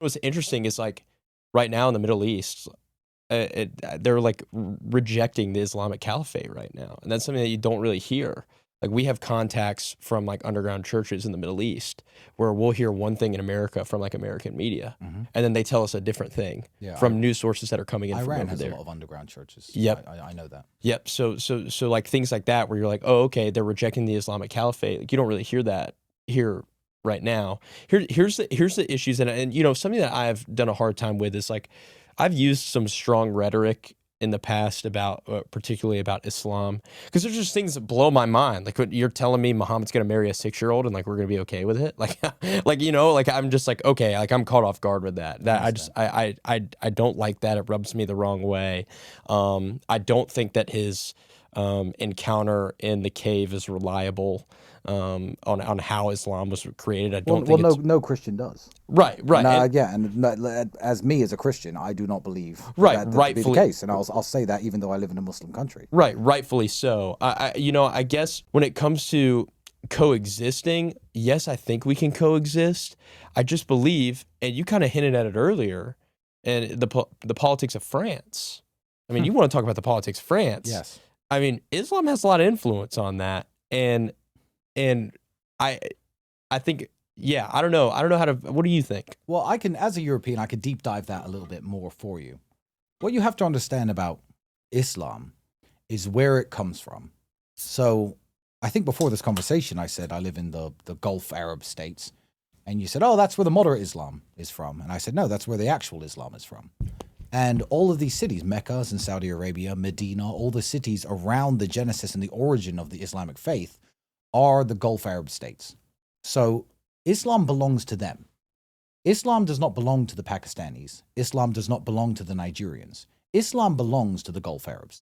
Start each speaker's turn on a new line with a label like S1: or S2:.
S1: What's interesting is like right now in the Middle East, they're like rejecting the Islamic Caliphate right now, and that's something that you don't really hear. Like we have contacts from like underground churches in the Middle East where we'll hear one thing in America from like American media,
S2: Hmm.
S1: and then they tell us a different thing
S2: Yeah,
S1: from news sources that are coming in from
S2: Iran
S1: over
S2: has a
S1: there.
S2: lot of underground churches.
S1: Yep.
S2: I know that.
S1: Yep. So like things like that where you're like, oh, okay, they're rejecting the Islamic Caliphate. Like you don't really hear that here right now. Here's the issues, and you know something that I've done a hard time with is like I've used some strong rhetoric in the past about particularly about Islam because there's just things that blow my mind. Like when you're telling me Muhammad's gonna marry a 6-year-old and like we're gonna be okay with it. Like like you know like I'm just like okay like I'm caught off guard with that. That I just I don't like that. It rubs me the wrong way. I don't think that his encounter in the cave is reliable on how Islam was created. I don't
S3: Well,
S1: think it's
S3: no Christian does.
S1: right.
S3: No,
S1: And
S3: yeah, and as me as a Christian, I do not believe
S1: right,
S3: that to be the
S1: rightfully
S3: case, and I'll say that even though I live in a Muslim country.
S1: right, rightfully so. You know, I guess when it comes to coexisting, yes, I think we can coexist. I just believe, and you kind of hinted at it earlier, and the politics of France. I mean, you want to talk about the politics of France?
S2: Yes.
S1: I mean, Islam has a lot of influence on that, and I think yeah, I don't know how to. What do you think?
S2: Well, I can, as a European, I could deep dive that a little bit more for you. What you have to understand about Islam is where it comes from. So I think before this conversation, I said I live in the Gulf Arab states. And you said, oh, that's where the moderate Islam is from. And I said, no, that's where the actual Islam is from. And all of these cities, Mecca in Saudi Arabia, Medina, all the cities around the genesis and the origin of the Islamic faith are the Gulf Arab states. So Islam belongs to them. Islam does not belong to the Pakistanis. Islam does not belong to the Nigerians. Islam belongs to the Gulf Arabs.